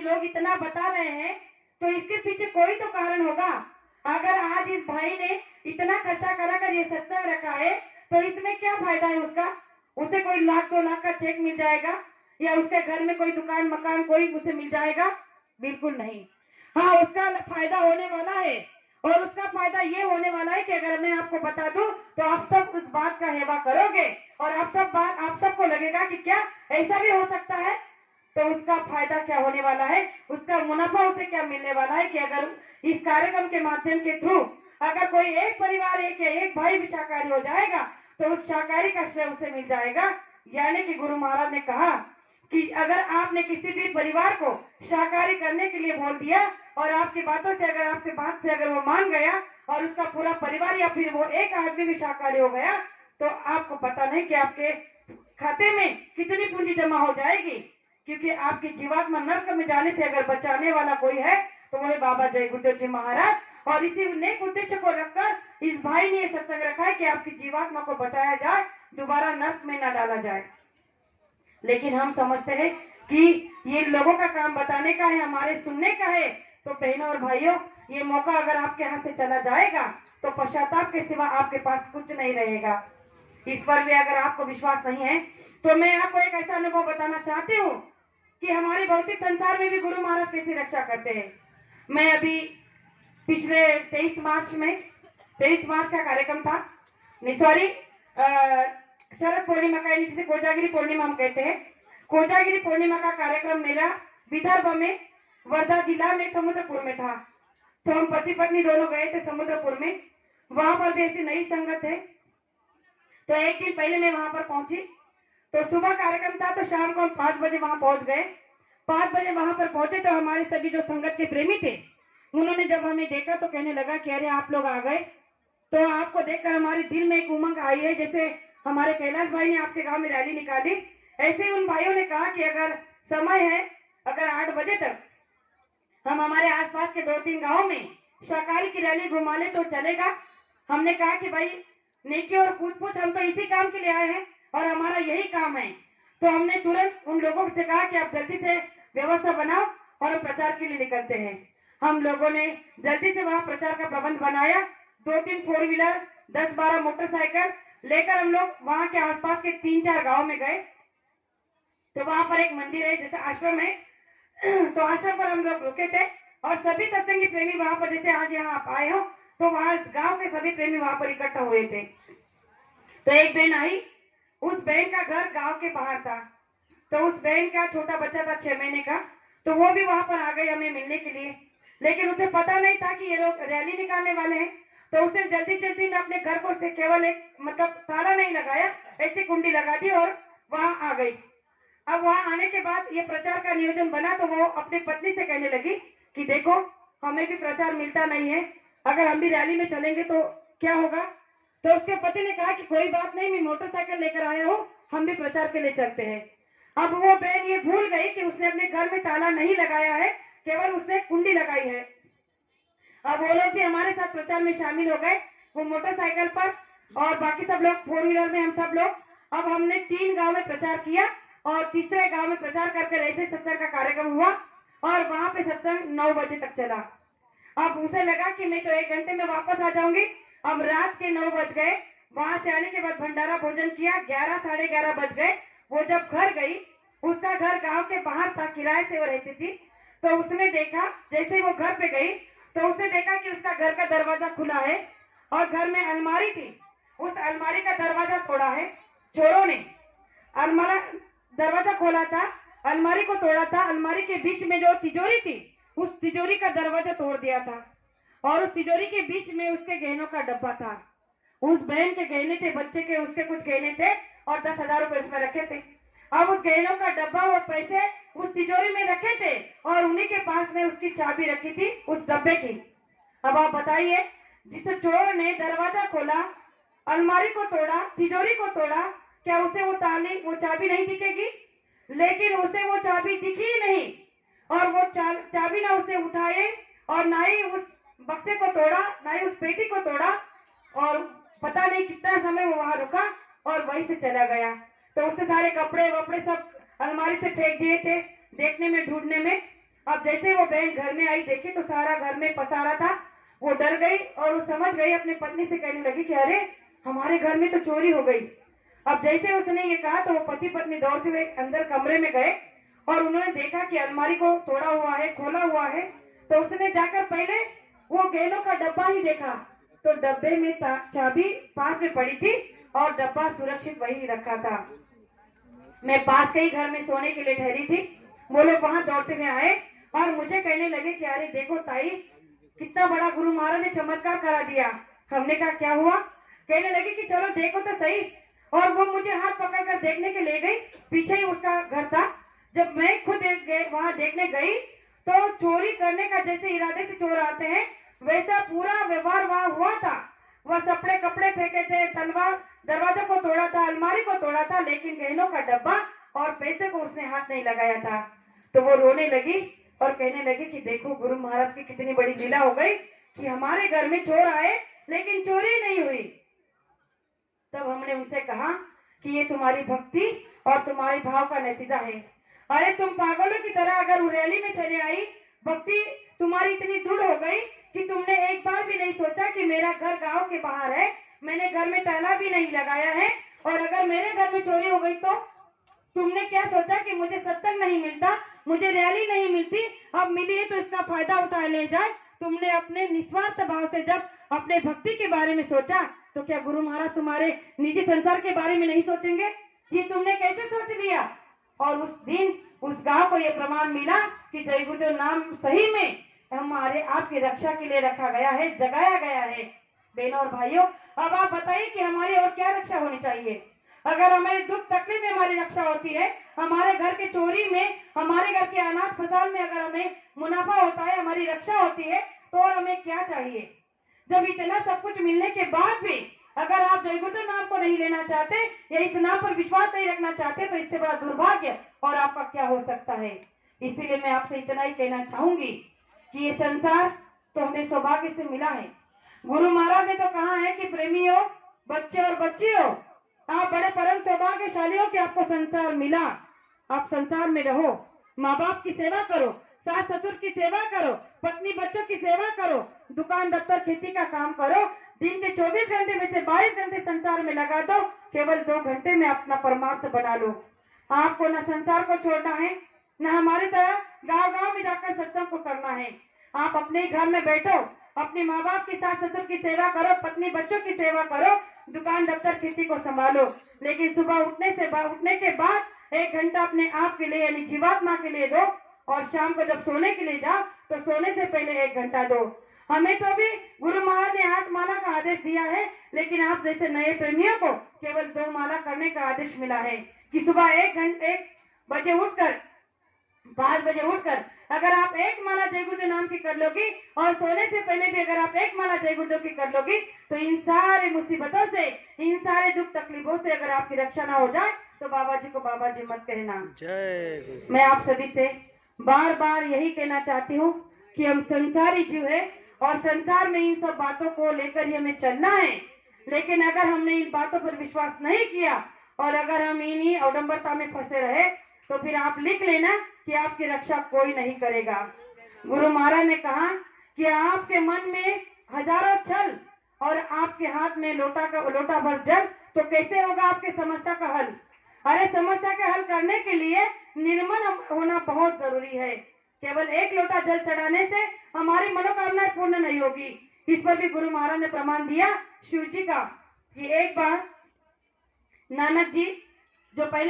लोग इतना बता रहे हैं तो इसके पीछे कोई तो कारण होगा। अगर आज इस भाई ने इतना खर्चा करा कर ये सत्संग रखा है तो इसमें क्या फायदा है उसका? उसे कोई 1-2 लाख का चेक मिल जाएगा या उसके घर में कोई दुकान मकान कोई उसे मिल जाएगा? बिल्कुल नहीं। हाँ, उसका फायदा होने वाला है और उसका फायदा ये होने वाला है कि अगर मैं आपको बता दूं तो आप सब उस बात का हेवा करोगे और आप सबको लगेगा कि क्या ऐसा भी हो सकता है। तो उसका फायदा क्या होने वाला है, उसका मुनाफा उसे क्या मिलने वाला है कि अगर इस कार्यक्रम के माध्यम के थ्रू अगर कोई एक परिवार एक भाई भी शाकाहारी हो जाएगा तो उस शाकाहारी का श्रेय उसे मिल जाएगा। यानी कि गुरु महाराज ने कहा कि अगर आपने किसी भी परिवार को शाकाहारी करने के लिए बोल दिया और आपकी बातों से अगर आपके बात से अगर वो मान गया और उसका पूरा परिवार या फिर वो एक आदमी भी शाकाहारी हो गया तो आपको पता नहीं कि आपके खाते में कितनी पूंजी जमा हो जाएगी। क्योंकि आपकी जीवात्मा नर्क में जाने से अगर बचाने वाला कोई है तो वही बाबा जय गुरुदेव जी महाराज। और इसी नेक उद्देश्य को रखकर इस भाई ने सत्संग रखा है कि आपकी जीवात्मा को बचाया जाए, दोबारा नर्क में न डाला जाए। लेकिन हम समझते हैं कि ये लोगों का काम बताने का है, हमारे सुनने का है। तो बहनों और भाइयों, ये मौका अगर आपके हाथ से चला जाएगा तो पश्चाताप के सिवा आपके पास कुछ नहीं रहेगा। इस पर भी अगर आपको विश्वास नहीं है तो मैं आपको एक ऐसा अनुभव बताना चाहती हूँ कि हमारे भौतिक संसार में भी गुरु महाराज कैसी रक्षा करते हैं। मैं अभी पिछले 23 मार्च का कार्यक्रम था, सॉरी शरद पूर्णिमा का, जिसे कोजागिरी पूर्णिमा हम कहते हैं। कोजागिरी पूर्णिमा का कार्यक्रम मेरा विदर्भ में वर्धा जिला में समुद्रपुर में था। तो हम पति पत्नी दोनों गए थे समुद्रपुर में। वहां पर भी ऐसी नई संगत है। तो एक दिन पहले मैं वहां पर पहुंची तो सुबह कार्यक्रम था तो शाम को हम 5 बजे वहां पहुंच गए। 5 बजे वहां पर पहुंचे तो हमारे सभी जो संगत के प्रेमी थे उन्होंने जब हमें देखा तो कहने लगा कि अरे आप लोग आ गए। तो आपको देखकर हमारे दिल में एक उमंग आई है, जैसे हमारे कैलाश भाई ने आपके गांव में रैली निकाली, ऐसे उन भाइयों ने कहा कि अगर समय है, अगर 8 बजे तक हम हमारे आसपास के 2-3 गांव में शाकाहारी की रैली घुमा ले तो चलेगा। हमने कहा कि भाई नेकी और पूछ हम तो इसी काम के लिए आए हैं और हमारा यही काम है। तो हमने तुरंत उन लोगों से कहा कि आप जल्दी से व्यवस्था बनाओ और प्रचार के लिए निकलते हैं। हम लोगों ने जल्दी से वहां प्रचार का प्रबंध बनाया। 2-3 4 व्हीलर 10-12 मोटरसाइकिल लेकर हम लोग वहां के आसपास के 3-4 गांव में गए। तो वहां पर एक मंदिर है, जैसे आश्रम है, तो आश्रम पर हम लोग रुके थे और सभी सत्संगी प्रेमी वहां पर, जैसे आज यहाँ आप आए हो तो वहां गांव के सभी प्रेमी वहां पर इकट्ठा हुए थे। तो एक बहन आई, उस बहन का घर गांव के बाहर था। तो उस बहन का छोटा बच्चा था 6 महीने का, तो वो भी वहां पर आ गई हमें मिलने के लिए। लेकिन उसे पता नहीं था कि ये लोग रैली निकालने वाले हैं। तो उसने जल्दी जल्दी में अपने घर को केवल एक मतलब ताला नहीं लगाया, ऐसी कुंडी लगा दी और वहां आ गई। अब वहां आने के बाद ये प्रचार का नियोजन बना तो वो अपनी पत्नी से कहने लगी कि देखो हमें भी प्रचार मिलता नहीं है, अगर हम भी रैली में चलेंगे तो क्या होगा। तो उसके पति ने कहा कि कोई बात नहीं, मैं मोटरसाइकिल लेकर आया हूँ, हम भी प्रचार के लिए चलते हैं। अब वो बहन ये भूल गई कि उसने अपने घर में ताला नहीं लगाया है, केवल उसने कुंडी लगाई है। अब वो लोग भी हमारे साथ प्रचार में शामिल हो गए, वो मोटरसाइकिल पर और बाकी सब लोग 4 व्हीलर में, हम सब लोग। अब हमने 3 गांव में प्रचार किया और तीसरे गांव में प्रचार करके ऐसे सत्संग का कार्यक्रम हुआ और वहां पे सत्संग 9 बजे तक चला। अब उसे लगा कि मैं तो 1 घंटे में वापस आ जाऊंगी। अब रात के 9 बज गए। वहां से आने के बाद भंडारा भोजन किया, 11-11:30 बज गए। वो जब घर गई, उसका घर गांव के बाहर था, किराए से वो रहती थी। तो उसने देखा, जैसे वो घर पे गई तो उसने देखा कि उसका घर का दरवाजा खुला है और घर में अलमारी थी, उस अलमारी का दरवाजा तोड़ा है चोरों ने। अलमारी दरवाजा खोला था, अलमारी को तोड़ा था, अलमारी के बीच में जो तिजोरी थी उस तिजोरी का दरवाजा तोड़ दिया था और उस तिजोरी के बीच में उसके गहनों का डब्बा था। उस बहन के गहने थे, बच्चे के उसके कुछ गहने थे और 10,000 रुपए उसमें रखे थे। अब उस गहनों का डब्बा और पैसे उस तिजोरी में रखे थे और उन्हीं के पास में उसकी चाबी रखी थी उस डब्बे की। अब आप बताइए, जिस चोर ने दरवाजा खोला, अलमारी को तोड़ा, तिजोरी को तोड़ा, क्या उसे वो चाबी नहीं दिखेगी? लेकिन उसे वो चाबी दिखी ही नहीं और वो चाबी ना उसे उठाए और ना ही उस बक्से को तोड़ा, ना ही उस पेटी को तोड़ा और पता नहीं कितना समय वो वहां रुका और वहीं से चला गया। तो उससे सारे कपड़े वपड़े सब अलमारी से फेंक दिए थे देखने में, ढूंढने में। अब जैसे वो बहन घर में आई, देखी तो सारा घर में पसारा था। वो डर गई और वो समझ गई, अपनी पत्नी से कहने लगी कि अरे हमारे घर में तो चोरी हो गई। अब जैसे उसने ये कहा तो वो पति पत्नी दौड़ते हुए अंदर कमरे में गए और उन्होंने देखा कि अलमारी को तोड़ा हुआ है, खोला हुआ है। तो उसने जाकर पहले वो गहनों का डब्बा ही देखा, तो डब्बे में चाबी पास में पड़ी थी और डब्बा सुरक्षित वही रखा था। मैं पास के ही घर में सोने के लिए ठहरी थी। वो लोग वहां दौड़ते हुए आए और मुझे कहने लगे कि अरे देखो ताई, कितना बड़ा गुरु महाराज ने चमत्कार करा दिया। हमने कहा क्या हुआ? कहने लगे कि चलो देखो तो सही। और वो मुझे हाथ पकड़कर देखने के ले गई। पीछे ही उसका घर था। जब मैं खुद वहां देखने गई तो चोरी करने का जैसे इरादे से चोर आते हैं वैसा पूरा व्यवहार वहां हुआ था। वह कपड़े कपड़े फेंके थे, तलवार दरवाजों को तोड़ा था, अलमारी को तोड़ा था, लेकिन गहनों का डब्बा और पैसे को उसने हाथ नहीं लगाया था। तो वो रोने लगी और कहने लगी कि देखो गुरु महाराज की कितनी बड़ी लीला हो गई कि हमारे घर में चोर आए लेकिन चोरी नहीं हुई। तब हमने उनसे कहा कि ये तुम्हारी भक्ति और तुम्हारे भाव का नतीजा है। अरे तुम पागलों की तरह अगर रैली में चले आई, भक्ति तुम्हारी इतनी दृढ़ हो गई कि तुमने एक बार भी नहीं सोचा कि मेरा घर गांव के बाहर है, मैंने घर में ताला भी नहीं लगाया है, और अगर मेरे घर में चोरी हो गई तो तुमने क्या सोचा कि मुझे सत्संग नहीं मिलता, मुझे रैली नहीं मिलती, अब मिली है तो इसका फायदा उठा ले जाए। तुमने अपने निस्वार्थ भाव से जब अपने भक्ति के बारे में सोचा तो क्या गुरु महाराज तुम्हारे निजी संसार के बारे में नहीं सोचेंगे? ये तुमने कैसे सोच लिया? और उस दिन उस गांव को यह प्रमाण मिला कि जय गुरुदेव नाम सही में हमारे आपकी रक्षा के लिए रखा गया है, जगाया गया है। बहनों और भाइयों, अब आप बताइए कि हमारी और क्या रक्षा होनी चाहिए? अगर हमारे दुख तकलीफ में हमारी रक्षा होती है, हमारे घर के चोरी में, हमारे घर के अनाथ फसाल में अगर हमें मुनाफा होता है, हमारी रक्षा होती है, तो और हमें क्या चाहिए? जब इतना सब कुछ मिलने के बाद भी अगर आप जय गुरुदेव नाम को नहीं लेना चाहते या इस नाम पर विश्वास नहीं रखना चाहते तो इससे बड़ा दुर्भाग्य और आपका क्या हो सकता है? इसीलिए मैं आपसे इतना ही कहना चाहूंगी कि ये संसार तो हमें सौभाग्य से मिला है। गुरु महाराज ने तो कहा है कि प्रेमियों, बच्चे और बच्चियों, आप बड़े परम सौभाग्यशाली हो कि आपको संसार मिला। आप संसार में रहो, माँ बाप की सेवा करो, सास ससुर की सेवा करो, पत्नी बच्चों की सेवा करो, दुकान दफ्तर खेती का काम करो। दिन के 24 घंटे में से 22 घंटे संसार में लगा दो, केवल 2 घंटे में अपना परमार्थ बना लो। आपको न संसार को छोड़ना है, न हमारी तरह गांव गांव में जाकर सत्संग को करना है। आप अपने घर में बैठो, अपने माँ बाप की, सास ससुर की सेवा करो, पत्नी बच्चों की सेवा करो, दुकान दफ्तर खेती को संभालो, लेकिन सुबह उठने के बाद 1 घंटा अपने आप के लिए यानी जीवात्मा के लिए दो, और शाम को जब सोने के लिए जाओ तो सोने से पहले 1 घंटा दो। हमें तो भी गुरु महाराज ने 8 माला का आदेश दिया है, लेकिन आप जैसे नए प्रेमियों को केवल 2 माला करने का आदेश मिला है कि सुबह 1 बजे उठकर 5 बजे उठकर अगर आप 1 माला जय गुरुदेव नाम की कर लोगी और सोने से पहले भी अगर आप 1 माला जय गुरुदेव की कर लोगी तो इन सारे मुसीबतों से, इन सारे दुख तकलीफों से अगर आपकी रक्षा ना हो जाए तो बाबा जी को बाबा जी मत कहना। जय। मैं आप सभी से बार बार यही कहना चाहती हूँ कि हम संसारी जीव है और संसार में इन सब बातों को लेकर ही हमें चलना है। लेकिन अगर हमने इन बातों पर विश्वास नहीं किया और अगर हम इन्हीं अवडंबरता में फंसे रहे तो फिर आप लिख लेना कि आपकी रक्षा कोई नहीं करेगा। गुरु महाराज ने कहा कि आपके मन में हजारों छल और आपके हाथ में लोटा भर जल, तो कैसे होगा आपके समस्या का हल? अरे समस्या के हल करने के लिए निर्मल होना बहुत जरूरी है। केवल 1 लोटा जल चढ़ाने से हमारी मनोकामनाएं पूर्ण नहीं होगी। इस पर भी गुरु महाराज ने प्रमाण दिया शिव जी का कि एक बार नानक जी जो पहले